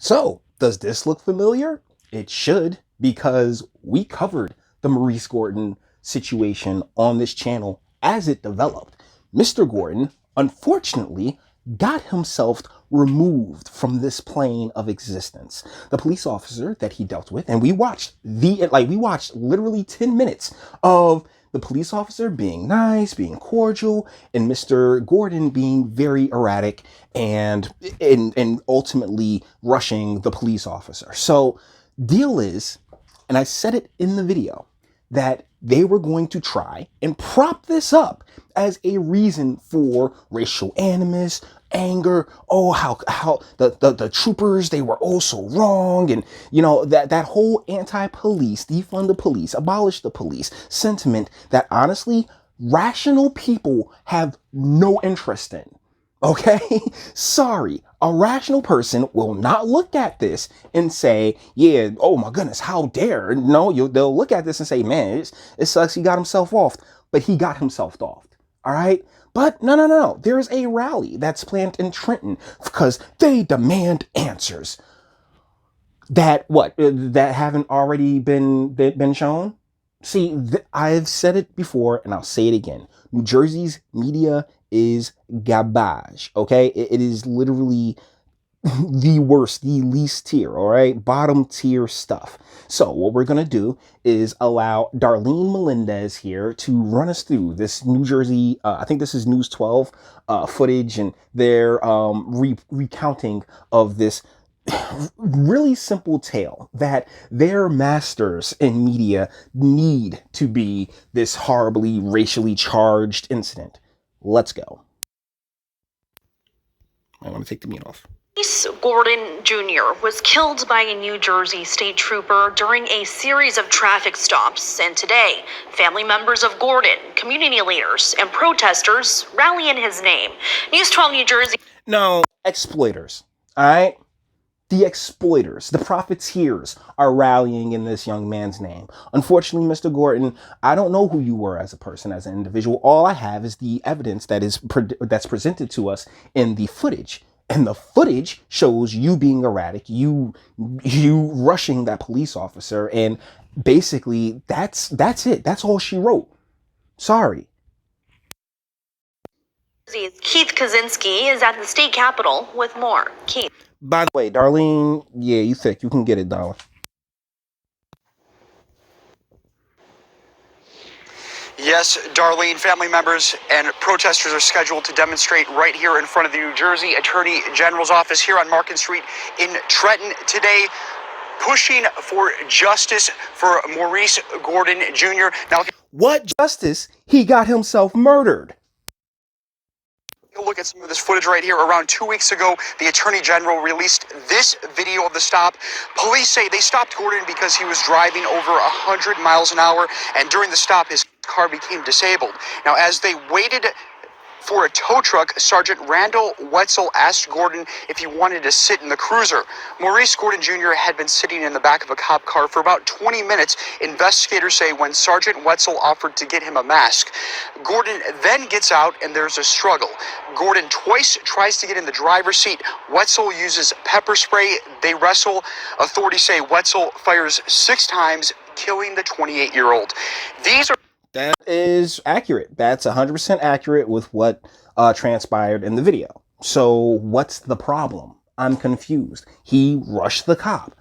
So, does this look familiar? It should, because we covered the Maurice Gordon situation on this channel as it developed. Mr. Gordon, unfortunately, got himself removed from this plane of existence. The police officer that he dealt with, and we watched literally 10 minutes of the police officer being nice, being cordial, and Mr. Gordon being very erratic and ultimately rushing the police officer. So deal is, and I said it in the video, that they were going to try and prop this up as a reason for racial animus, anger. Oh, how the troopers, they were oh so wrong, and you know that whole anti-police, defund the police, abolish the police sentiment that honestly rational people have no interest in. Okay, sorry, a rational person will not look at this and say, yeah, oh my goodness, how dare. No, they'll look at this and say, man, it sucks he got himself off, but he got himself off. All right. But no. There's a rally that's planned in Trenton because they demand answers that haven't already been shown. See, I've said it before and I'll say it again. New Jersey's media is garbage. Okay. It is literally the worst, the least tier, all right? Bottom tier stuff. So what we're going to do is allow Darlene Melendez here to run us through this New Jersey, I think this is News 12 footage and their recounting of this really simple tale that their masters in media need to be this horribly racially charged incident. Let's go. I want to take the mute off. Maurice Gordon Jr. was killed by a New Jersey state trooper during a series of traffic stops, and today, family members of Gordon, community leaders, and protesters rally in his name. News 12 New Jersey. No, exploiters, all right? The exploiters, the profiteers are rallying in this young man's name. Unfortunately, Mr. Gordon, I don't know who you were as a person, as an individual. All I have is the evidence that's presented to us in the footage. And the footage shows you being erratic, you rushing that police officer, and basically that's it. That's all she wrote. Sorry. Keith Kaczynski is at the state capitol with more. Keith. By the way, Darlene, yeah, you thick. You can get it, darling. Yes, Darlene, family members and protesters are scheduled to demonstrate right here in front of the New Jersey Attorney General's office here on Market Street in Trenton today, pushing for justice for Maurice Gordon Jr. Now, what justice? He got himself murdered. Look at some of this footage right here. Around 2 weeks ago, the Attorney General released this video of the stop. Police say they stopped Gordon because he was driving over 100 miles an hour, and during the stop, his car became disabled. Now, as they waited for a tow truck, Sergeant Randall Wetzel asked Gordon if he wanted to sit in the cruiser. Maurice Gordon Jr. had been sitting in the back of a cop car for about 20 minutes, investigators say, when Sergeant Wetzel offered to get him a mask. Gordon then gets out and there's a struggle. Gordon twice tries to get in the driver's seat. Wetzel uses pepper spray. They wrestle. Authorities say Wetzel fires 6 times, killing the 28-year-old. That is accurate. That's 100% accurate with what transpired in the video. So what's the problem? I'm confused. He rushed the cop.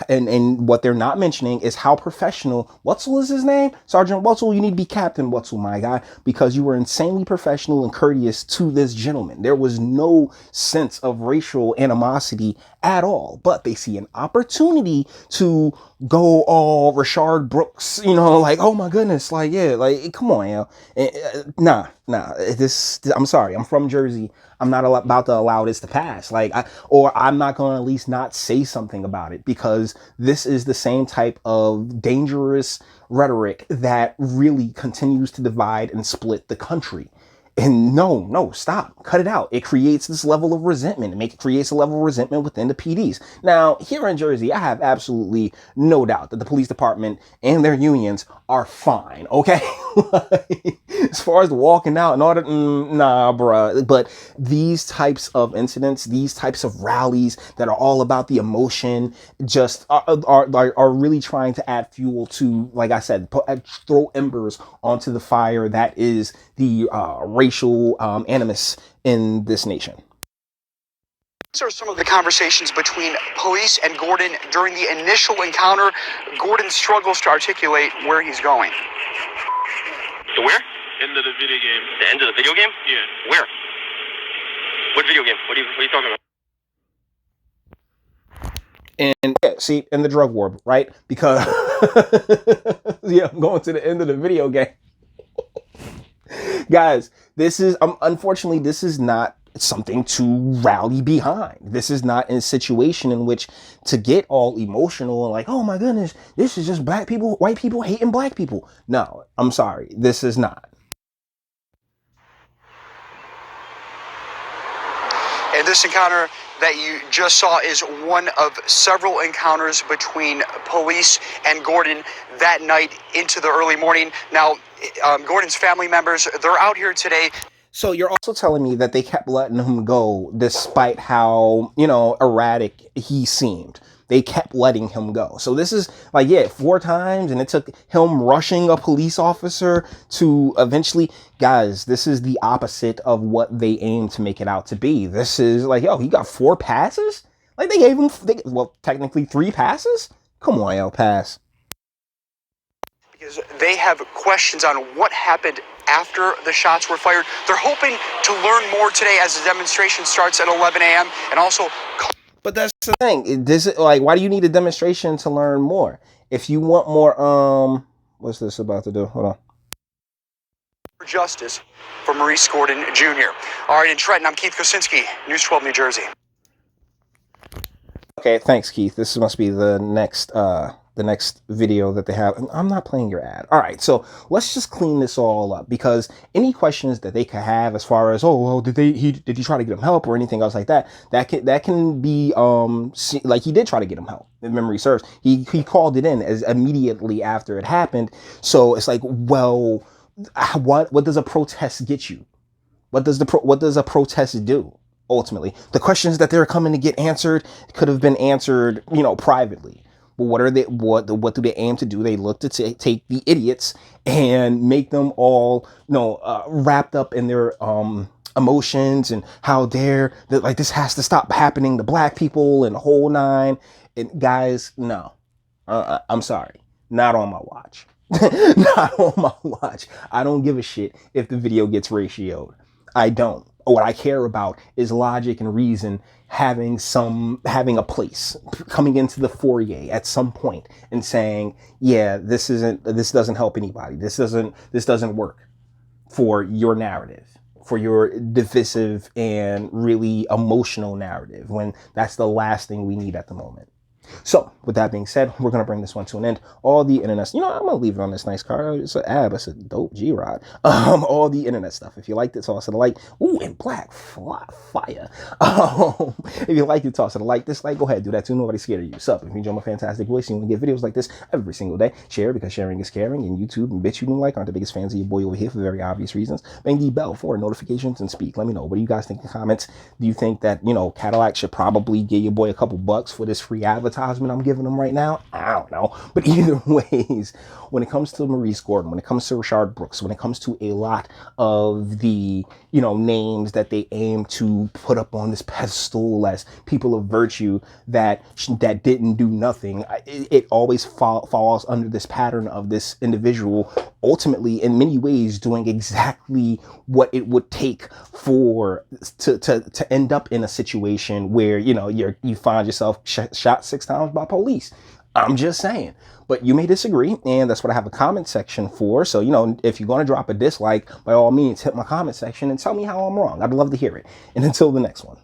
And what they're not mentioning is how professional Wetzel is his name. Sergeant Wetzel, you need to be Captain Wetzel, my guy, because you were insanely professional and courteous to this gentleman. There was no sense of racial animosity at all, but they see an opportunity to go all Rashard Brooks, you know, like, oh my goodness, like, yeah, like, come on, yo. Nah, I'm sorry, I'm from Jersey. I'm not about to allow this to pass. I'm not going to at least not say something about it, because this is the same type of dangerous rhetoric that really continues to divide and split the country. And no, stop. Cut it out. It creates this level of resentment. It creates a level of resentment within the PDs. Now, here in Jersey, I have absolutely no doubt that the police department and their unions are fine, okay? As far as walking out and all that, nah, bruh. But these types of incidents, these types of rallies that are all about the emotion, just are really trying to add fuel to, like I said, throw embers onto the fire that is the racial animus in this nation. These are some of the conversations between police and Gordon during the initial encounter. Gordon struggles to articulate where he's going. To where? End of the video game. The end of the video game? Yeah. Where? What video game? What are you talking about? And yeah, see, in the drug war, right? Because yeah, I'm going to the end of the video game. Guys, this is unfortunately, this is not something to rally behind. This is not a situation in which to get all emotional and like, oh my goodness, this is just black people, white people hating black people. No, I'm sorry, this is not. And this encounter that you just saw is one of several encounters between police and Gordon that night into the early morning. Now, Gordon's family members, they're out here today. So you're also telling me that they kept letting him go despite how, erratic he seemed. They kept letting him go. So this is like, yeah, 4 times, and it took him rushing a police officer to eventually, guys, this is the opposite of what they aim to make it out to be. This is like, yo, he got 4 passes? Like they gave him, technically 3 passes? Come on, El Pass. Because they have questions on what happened after the shots were fired. They're hoping to learn more today as the demonstration starts at 11 a.m. and also... But that's the thing. This is like, why do you need a demonstration to learn more? If you want more, what's this about to do? Hold on. Justice for Maurice Gordon Jr. All right, in Trenton, I'm Keith Kosinski, News 12 New Jersey. Okay, thanks, Keith. This must be the next video that they have. I'm not playing your ad. All right, so let's just clean this all up, because any questions that they could have as far as, oh, well, did he try to get him help or anything else like that, that can be like he did try to get him help. If memory serves, he called it in as immediately after it happened. So it's like, well, what does a protest get you? What does a protest do? Ultimately, the questions that they're coming to get answered could have been answered, privately. But what do they aim to do? They look to take the idiots and make them all, wrapped up in their emotions and how dare that, like, this has to stop happening to black people and the whole nine. And guys, no, I'm sorry, not on my watch. Not on my watch. I don't give a shit if the video gets ratioed. I don't. What I care about is logic and reason having a place, coming into the foyer at some point and saying, yeah, this doesn't help anybody. This doesn't work for your narrative, for your divisive and really emotional narrative, when that's the last thing we need at the moment. So with that being said, we're going to bring this one to an end. All the internet, I'm going to leave it on this nice car. It's an ab. It's a dope G-Rod. All the internet stuff. If you liked it, toss it a like. Ooh, and black fire. If you liked it, toss it a like. Dislike, go ahead. Do that too. Nobody's scared of you. Sup? If you enjoy my fantastic voice and you want to get videos like this every single day, share, because sharing is caring. And YouTube and Bitchute and like aren't the biggest fans of your boy over here for very obvious reasons. Bang the bell for notifications and speak. Let me know. What do you guys think in the comments? Do you think that, Cadillac should probably give your boy a couple bucks for this free advertisement I'm giving them right now? I don't know. But either ways, when it comes to Maurice Gordon, when it comes to Rayshard Brooks, when it comes to a lot of the, names that they aim to put up on this pedestal as people of virtue that didn't do nothing, it always falls under this pattern of this individual ultimately in many ways doing exactly what it would take to end up in a situation where, you find yourself shot 6 times by police. I'm just saying. But you may disagree, and that's what I have a comment section for. So, if you're going to drop a dislike, by all means, hit my comment section and tell me how I'm wrong. I'd love to hear it. And until the next one.